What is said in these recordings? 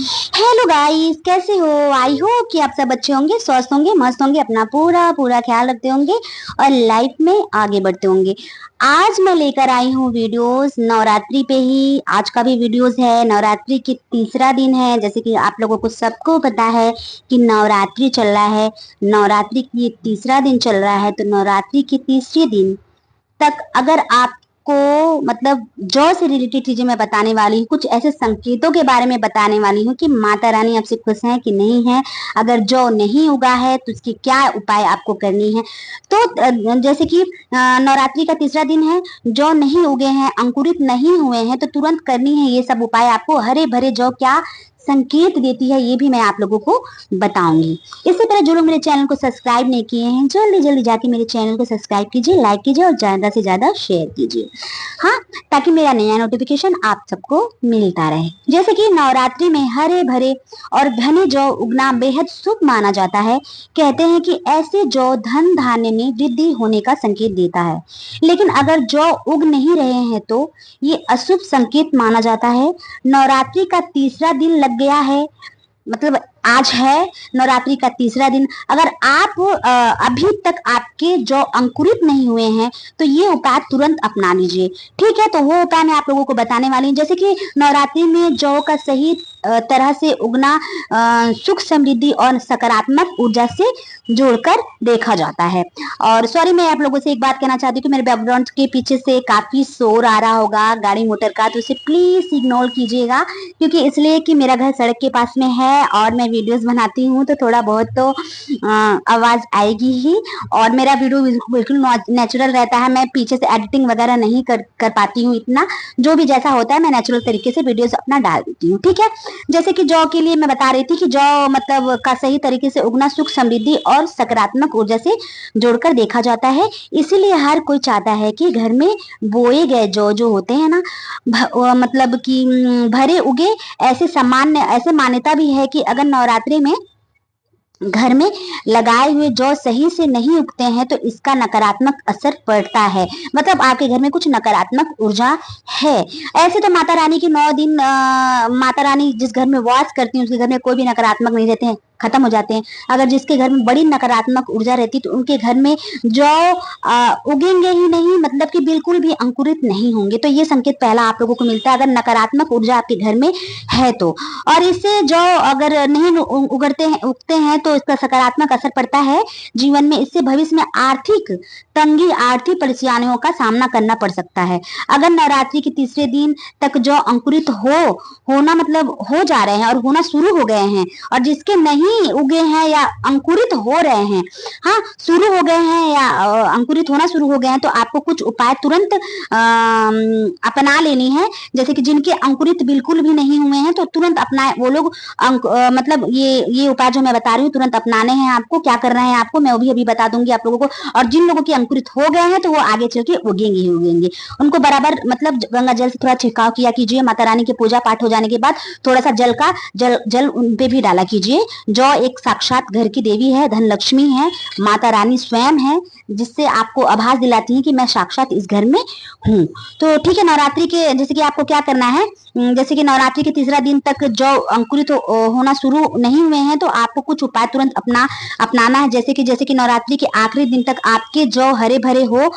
Hello guys, कैसे हो? आई हो कि आप सब अच्छे होंगे, स्वस्थ होंगे, मस्त होंगे, अपना पूरा पूरा ख्याल रखते होंगे और लाइफ में आगे बढ़ते होंगे। आज मैं लेकर आई हूँ वीडियोस नवरात्रि पे ही। आज का भी वीडियोस है, नवरात्रि की तीसरा दिन है। जैसे कि आप लोगों को सबको पता है कि नवरात्रि चल रहा है, नवरात्रि की तीसरा दिन चल रहा है। तो नवरात्रि की तीसरे दिन तक अगर आपको मतलब जौ से रिलेटेड चीजें मैं बताने वाली हूँ, कुछ ऐसे संकेतों के बारे में बताने वाली हूँ कि माता रानी आपसे खुश है कि नहीं है। अगर जौ नहीं उगा है तो उसकी क्या उपाय आपको करनी है। तो जैसे कि नवरात्रि का तीसरा दिन है, जौ नहीं उगे हैं, अंकुरित नहीं हुए हैं, तो तुरंत करनी है ये सब उपाय। आपको हरे भरे जौ क्या संकेत देती है ये भी मैं आप लोगों को बताऊंगी। इससे पहले जो लोग मेरे चैनल को सब्सक्राइब नहीं किए हैं, जल्दी जल्दी जाके मेरे चैनल को सब्सक्राइब कीजिए, लाइक कीजिए और ज्यादा से ज्यादा शेयर कीजिए। हाँ, ताकि मेरा नया नोटिफिकेशन आप सबको मिलता रहे। जैसे कि नवरात्रि में हरे भरे और घने जौ उगना बेहद शुभ माना जाता है। कहते हैं कि ऐसे जौ धन धान्य में वृद्धि होने का संकेत देता है। लेकिन अगर जौ उग नहीं रहे हैं तो ये अशुभ संकेत माना जाता है। नवरात्रि का तीसरा दिन लग गया है, मतलब आज है नवरात्रि का तीसरा दिन। अगर आप अभी तक आपके जो अंकुरित नहीं हुए हैं तो ये उपाय तुरंत अपना लीजिए। ठीक है, तो वो उपाय मैं आप लोगों को बताने वाली हूँ। जैसे कि नवरात्रि में जौ का सही तरह से उगना सुख समृद्धि और सकारात्मक ऊर्जा से जोड़कर देखा जाता है। और सॉरी, मैं आप लोगों से एक बात कहना चाहती हूँ कि मेरे बैकग्राउंड के पीछे से काफी शोर आ रहा होगा गाड़ी मोटर का, तो उसे प्लीज इग्नोर कीजिएगा। क्योंकि इसलिए कि मेरा घर सड़क के पास में है और मैं वीडियोस बनाती हूँ तो थोड़ा बहुत तो आवाज आएगी ही। और मेरा वीडियो बिल्कुल नेचुरल रहता है, मैं पीछे से एडिटिंग वगैरह नहीं कर पाती हूँ। इतना जो भी जैसा होता है मैं नेचुरल तरीके से वीडियोस अपना डाल देती हूँ। ठीक है, जैसे कि जौ के लिए मैं बता रही थी कि जौ मतलब का सही तरीके से उगना सुख समृद्धि और सकारात्मक ऊर्जा से जोड़कर देखा जाता है। इसीलिए हर कोई चाहता है कि घर में बोए गए जौ जो होते हैं ना, मतलब कि भरे उगे। ऐसे मान्यता भी है कि अगर नवरात्रि में घर में लगाए हुए जौ सही से नहीं उगते हैं तो इसका नकारात्मक असर पड़ता है। मतलब आपके घर में कुछ नकारात्मक ऊर्जा है। ऐसे तो माता रानी के 9 दिन माता रानी जिस घर में वास करती हैं उसके घर में कोई भी नकारात्मक नहीं रहते हैं, खत्म हो जाते हैं। अगर जिसके घर में बड़ी नकारात्मक ऊर्जा रहती तो उनके घर में जौ उगेंगे ही नहीं, मतलब कि बिल्कुल भी अंकुरित नहीं होंगे। तो ये संकेत पहला आप लोगों को मिलता है अगर नकारात्मक ऊर्जा आपके घर में है तो। और इससे जौ अगर नहीं उगते हैं तो इसका सकारात्मक असर पड़ता है जीवन में। इससे भविष्य में आर्थिक तंगी, आर्थिक परेशानियों का सामना करना पड़ सकता है। अगर नवरात्रि के तीसरे दिन तक जौ अंकुरित होना मतलब हो जा रहे हैं और होना शुरू हो गए हैं, और जिसके नहीं उगे हैं या अंकुरित हो रहे हैं, हाँ शुरू हो गए हैं या अंकुरित होना शुरू हो गए हैं, तो आपको कुछ उपाय तुरंत अपना लेनी है। जैसे कि जिनके अंकुरित बिल्कुल भी नहीं हुए हैं तो तुरंत अपना वो लोग मतलब ये उपाय जो मैं बता रही हूँ तुरंत अपनाने हैं। आपको क्या करना है आपको मैं वो भी अभी बता दूंगी आप लोगों को। और जिन लोगों के अंकुरित हो गए हैं तो वो आगे चल के उगेंगे ही उगेंगे। उनको बराबर मतलब गंगा जल से थोड़ा छिड़काव किया कीजिए। माता रानी की पूजा पाठ हो जाने के बाद थोड़ा सा जल उन पे भी डाला कीजिए। जौ एक साक्षात घर की देवी है, धन लक्ष्मी है, माता रानी स्वयं है, जिससे आपको आभास दिलाती है कि मैं साक्षात इस घर में हूँ। तो ठीक है, नवरात्रि के जैसे कि आपको क्या करना है, जैसे कि नवरात्रि के तीसरा दिन तक जो अंकुरित होना शुरू नहीं हुए हैं तो आपको कुछ उपाय तुरंत अपनाना है। जैसे कि नवरात्रि के आखिरी दिन तक आपके जौ हरे भरे हो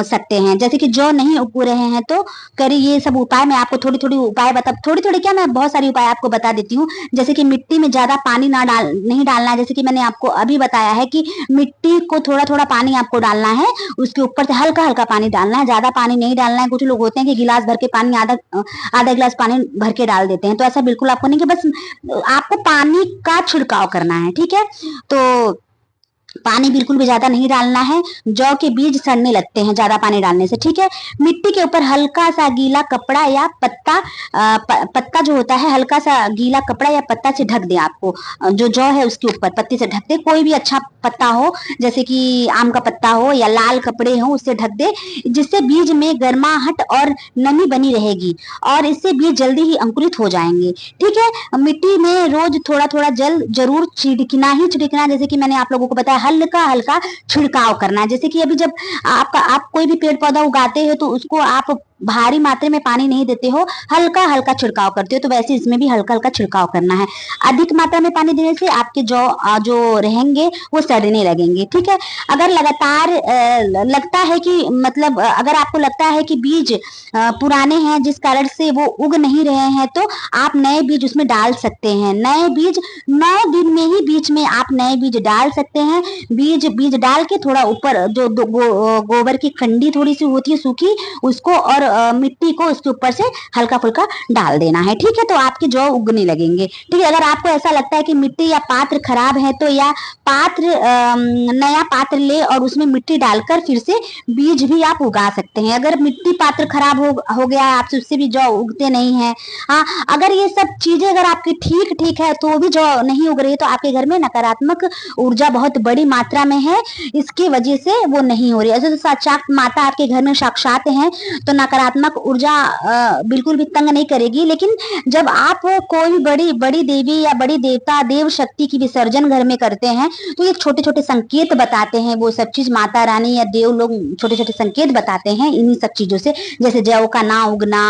सकते हैं। जैसे कि जौ नहीं उग रहे हैं तो करिए ये सब उपाय। मैं आपको थोड़ी थोड़ी उपाय थोड़ी क्या, मैं बहुत सारी उपाय आपको बता देती हूँ। जैसे कि मिट्टी में ज्यादा पानी नहीं डालना है। जैसे कि मैंने आपको अभी बताया है कि मिट्टी को थोड़ा थोड़ा पानी आपको डालना है, उसके ऊपर से हल्का हल्का पानी डालना है, ज्यादा पानी नहीं डालना है। कुछ लोग होते हैं कि गिलास भर के पानी आधा गिलास पानी भर के डाल देते हैं, तो ऐसा बिल्कुल आपको नहीं, कि बस आपको पानी का छिड़काव करना है। ठीक है, तो पानी बिल्कुल भी ज्यादा नहीं डालना है। जौ के बीज सड़ने लगते हैं ज्यादा पानी डालने से। ठीक है, मिट्टी के ऊपर हल्का सा गीला कपड़ा या पत्ता जो होता है, हल्का सा गीला कपड़ा या पत्ता से ढक दे। आपको जो जौ है उसके ऊपर पत्ती से ढक दे, कोई भी अच्छा पत्ता हो, जैसे कि आम का पत्ता हो या लाल कपड़े हो, उससे ढक दे, जिससे बीज में गर्माहट और नमी बनी रहेगी और इससे बीज जल्दी ही अंकुरित हो जाएंगे। ठीक है, मिट्टी में रोज थोड़ा थोड़ा जल जरूर छिड़कना ही छिड़कना। जैसे कि मैंने आप लोगों को बताया, हल्का हल्का छिड़काव करना है। जैसे कि अभी जब आप कोई भी पेड़ पौधा उगाते हैं तो उसको आप भारी मात्रा में पानी नहीं देते हो, हल्का हल्का छिड़काव करते हो, तो वैसे इसमें भी हल्का हल्का छिड़काव करना है। अधिक मात्रा में पानी देने से आपके जौ जो रहेंगे वो सड़ने लगेंगे। ठीक है, अगर लगातार लगता है कि मतलब अगर आपको लगता है कि बीज पुराने हैं जिस कारण से वो उग नहीं रहे हैं, तो आप नए बीज उसमें डाल सकते हैं। नए बीज 9 दिन में ही बीच में आप नए बीज डाल सकते हैं। बीज डाल के थोड़ा ऊपर जो गोबर की खंडी थोड़ी सी होती है सूखी, उसको और मिट्टी को उसके ऊपर से हल्का फुल्का डाल देना है। ठीक है, तो आपके जौ उगने लगेंगे। ठीक है, अगर आपको ऐसा लगता है कि मिट्टी या पात्र खराब है, तो या पात्र नया पात्र ले और उसमें मिट्टी डालकर फिर से बीज भी आप उगा सकते हैं। अगर मिट्टी पात्र खराब हो गया है आपसे, उससे भी जौ उगते नहीं है। हाँ, अगर ये सब चीजें अगर आपकी ठीक ठीक है तो भी जौ नहीं उग रही है, तो आपके घर में नकारात्मक ऊर्जा बहुत बड़ी मात्रा में है, इसकी वजह से वो नहीं हो रही। ऐसे तो साक्षात माता आपके घर में साक्षात है, तो नकारात्मक ऊर्जा बिल्कुल भी तंग नहीं करेगी। लेकिन जब आप कोई बड़ी बड़ी देवी या बड़ी देवता देव शक्ति की विसर्जन घर में करते हैं, तो ये छोटे छोटे संकेत बताते हैं। वो सब चीज माता रानी या देव लोग छोटे छोटे संकेत बताते हैं इन्हीं सब चीजों से, जैसे जौ का ना उगना,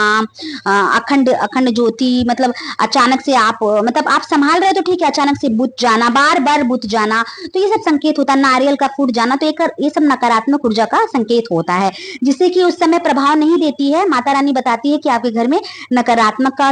अखंड अखंड ज्योति, मतलब अचानक से आप मतलब आप संभाल रहे हो तो ठीक है, अचानक से बुझ जाना, बार बार बुझ जाना, तो ये सब संकेत होता है। नारियल का फूट जाना, तो ये सब नकारात्मक ऊर्जा का संकेत होता है, जिससे कि उस समय प्रभाव नहीं देती है। माता रानी बताती है कि आपके घर में नकारात्मक का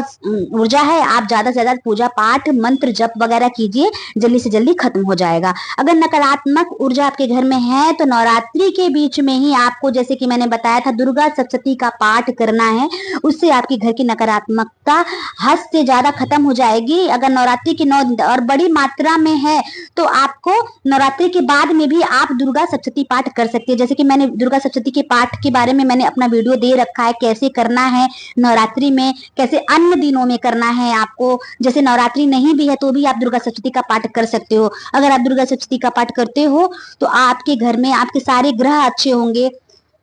ऊर्जा है, आप ज्यादा से ज्यादा पूजा पाठ मंत्र जप वगैरह कीजिए, जल्दी से जल्दी खत्म हो जाएगा। अगर नकारात्मक ऊर्जा आपके घर में है तो नवरात्रि के बीच में ही आपको, जैसे कि मैंने बताया था, दुर्गा सप्तशती का पाठ करना है। उससे आपके घर की नकारात्मकता हद से ज्यादा खत्म हो जाएगी। अगर नवरात्रि की 9 दिन और बड़ी मात्रा में है तो आपको नवरात्रि के बाद में भी आप दुर्गा सप्तशती पाठ कर सकते हैं। जैसे कि मैंने दुर्गा सप्तशती के पाठ के बारे में मैंने अपना वीडियो दे रखा है, कैसे करना है नवरात्रि में, कैसे अन्य दिनों में करना है आपको। जैसे नवरात्रि नहीं भी है तो भी आप दुर्गा सप्तशती का पाठ कर सकते हो। अगर आप दुर्गा सप्तशती का पाठ करते हो तो आपके घर में आपके सारे ग्रह अच्छे होंगे,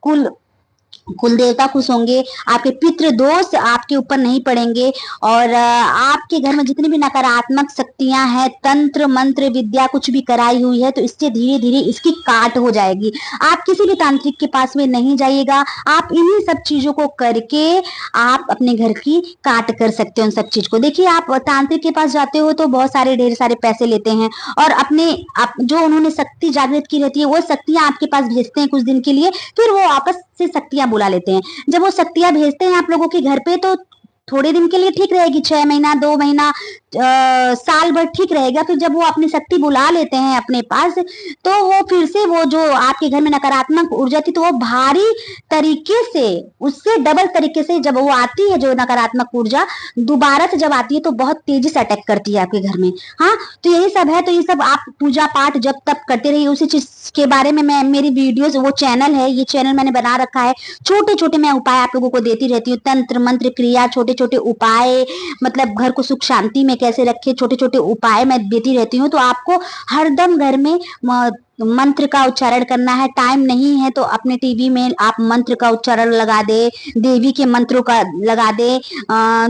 कुल देवता खुश होंगे, आपके पितृ दोष आपके ऊपर नहीं पड़ेंगे, और आपके घर में जितनी भी नकारात्मक शक्तियां हैं, तंत्र मंत्र विद्या कुछ भी कराई हुई है, तो इससे धीरे धीरे इसकी काट हो जाएगी। आप किसी भी तांत्रिक के पास में नहीं जाइएगा, आप इन्हीं सब चीजों को करके आप अपने घर की काट कर सकते हो। उन सब चीज को देखिए, आप तांत्रिक के पास जाते हो तो बहुत सारे ढेर सारे पैसे लेते हैं, और अपने जो उन्होंने शक्ति जागृत की रहती है वो शक्तियां आपके पास भेजते हैं कुछ दिन के लिए, फिर वो आपस से शक्तियां बुला लेते हैं। जब वो शक्तियां भेजते हैं आप लोगों के घर पे तो थोड़े दिन के लिए ठीक रहेगी, 6 महीना 2 महीना साल भर ठीक रहेगा। फिर जब वो अपनी शक्ति बुला लेते हैं अपने पास, तो वो फिर से वो जो आपके घर में नकारात्मक ऊर्जा थी, तो वो भारी तरीके से, उससे डबल तरीके से जब वो आती है, जो नकारात्मक ऊर्जा दोबारा से जब आती है तो बहुत तेजी से अटैक करती है आपके घर में। हाँ, तो यही सब है। तो ये सब आप पूजा पाठ जब तक करते रहिए। उसी चीज के बारे में मैं मेरी वीडियोस, वो चैनल है, ये चैनल मैंने बना रखा है, छोटे छोटे मैं उपाय आप लोगों को देती रहती हूँ, तंत्र मंत्र क्रिया, छोटे छोटे उपाय, मतलब घर को सुख शांति में कैसे रखे, छोटे छोटे उपाय मैं देती रहती हूँ। तो आपको हरदम घर में मंत्र का उच्चारण करना है। टाइम नहीं है तो अपने टीवी में आप मंत्र का उच्चारण लगा दे, देवी के मंत्रों का लगा दे,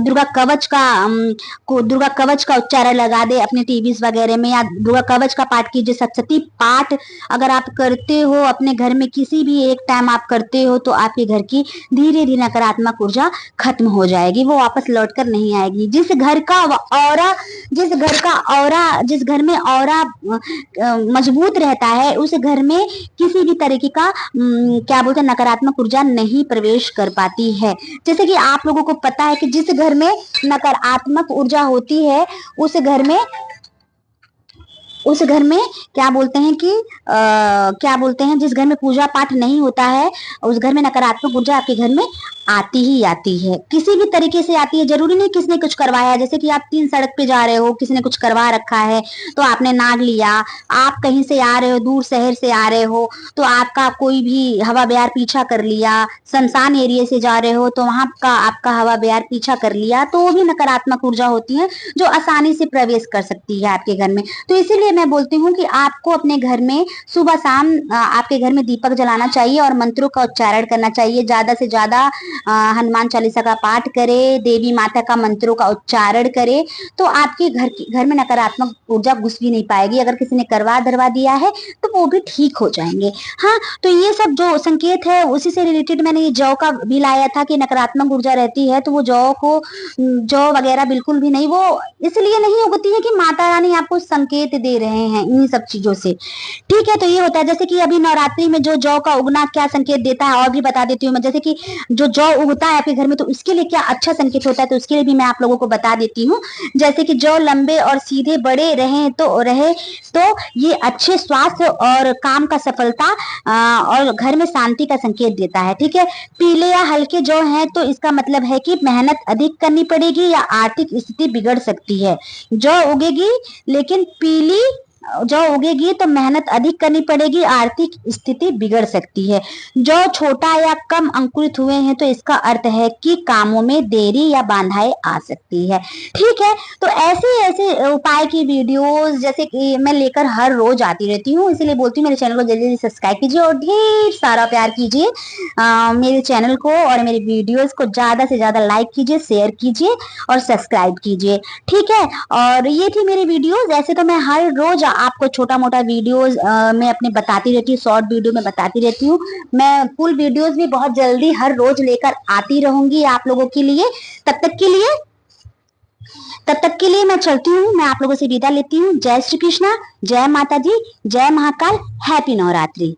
दुर्गा कवच का उच्चारण लगा दे अपने टीवी वगैरह में, या दुर्गा कवच का पाठ कीजिए। सप्तशती पाठ अगर आप करते हो अपने घर में, किसी भी एक टाइम आप करते हो, तो आपके घर की धीरे धीरे नकारात्मक ऊर्जा खत्म हो जाएगी, वो वापस लौट कर नहीं आएगी। जिस घर में ऑरा मजबूत रहता है, उस घर में किसी भी तरीके का क्या बोलते हैं, नकारात्मक ऊर्जा नहीं प्रवेश कर पाती है। जैसे कि आप लोगों को पता है कि जिस घर में नकारात्मक ऊर्जा होती है, उस घर में क्या बोलते हैं कि जिस घर में पूजा पाठ नहीं होता है, उस घर में नकारात्मक ऊर्जा आपके घर में आती ही आती है, किसी भी तरीके से आती है। जरूरी नहीं किसने कुछ करवाया है। जैसे कि आप 3 सड़क पे जा रहे हो, किसी ने कुछ करवा रखा है तो आपने नाग लिया, आप कहीं से आ रहे हो, दूर शहर से आ रहे हो, तो आपका कोई भी हवा बयार पीछा कर लिया, शमशान एरिया से जा रहे हो तो वहां का आपका हवा बयार पीछा कर लिया, तो वो भी नकारात्मक ऊर्जा होती है जो आसानी से प्रवेश कर सकती है आपके घर में। तो इसीलिए मैं बोलती हूँ कि आपको अपने घर में सुबह शाम आपके घर में दीपक जलाना चाहिए और मंत्रों का उच्चारण करना चाहिए। ज्यादा से ज्यादा हनुमान चालीसा का पाठ करे, देवी माता का मंत्रों का उच्चारण करे, तो आपके घर में नकारात्मक ऊर्जा घुस भी नहीं पाएगी। अगर किसी ने करवा धरवा दिया है तो वो भी ठीक हो जाएंगे। हाँ, तो ये सब जो संकेत है उसी से रिलेटेड मैंने ये जौ का भी लाया था कि नकारात्मक ऊर्जा रहती है तो वो जौ वगैरह बिल्कुल भी नहीं, वो इसलिए नहीं उगती है कि माता रानी आपको संकेत दे रहे हैं इन सब चीजों से। ठीक है, तो ये होता है जैसे कि अभी नवरात्रि में जो जौ का उगना क्या संकेत देता है और भी बता देती हूँ मैं। जैसे कि जो जौ उगता है आपके घर में तो उसके लिए क्या अच्छा संकेत होता है, तो उसके लिए भी मैं आप लोगों को बता देती हूँ। जैसे कि जौ लंबे और सीधे बड़े रहे तो ये अच्छे स्वास्थ्य और काम का सफलता और घर में शांति का संकेत देता है। ठीक है, पीले या हल्के जौ हैं तो इसका मतलब है कि मेहनत अधिक करनी पड़ेगी या आर्थिक स्थिति बिगड़ सकती है। जौ उगेगी लेकिन पीली जौ उगेगी तो मेहनत अधिक करनी पड़ेगी, आर्थिक स्थिति बिगड़ सकती है। जौ छोटा या कम अंकुरित हुए हैं तो इसका अर्थ है कि कामों में देरी या बाधाएं आ सकती है। ठीक है, तो ऐसे ऐसे उपाय की वीडियोस जैसे कि मैं लेकर हर रोज आती रहती हूँ, इसीलिए बोलती हूँ मेरे चैनल को जल्दी जल्दी सब्सक्राइब कीजिए और ढेर सारा प्यार कीजिए मेरे चैनल को और मेरे वीडियोस को ज्यादा से ज्यादा लाइक कीजिए, शेयर कीजिए और सब्सक्राइब कीजिए। ठीक है, और ये थी मेरी वीडियोस। ऐसे तो मैं हर रोज आपको छोटा मोटा वीडियोस में अपने बताती रहती हूँ, शॉर्ट वीडियो में बताती रहती हूँ। मैं फुल वीडियोस भी बहुत जल्दी हर रोज लेकर आती रहूंगी आप लोगों के लिए। तब तक के लिए मैं चलती हूँ, मैं आप लोगों से विदा लेती हूँ। जय श्री कृष्णा, जय माता दी, जय महाकाल, हैप्पी नवरात्रि।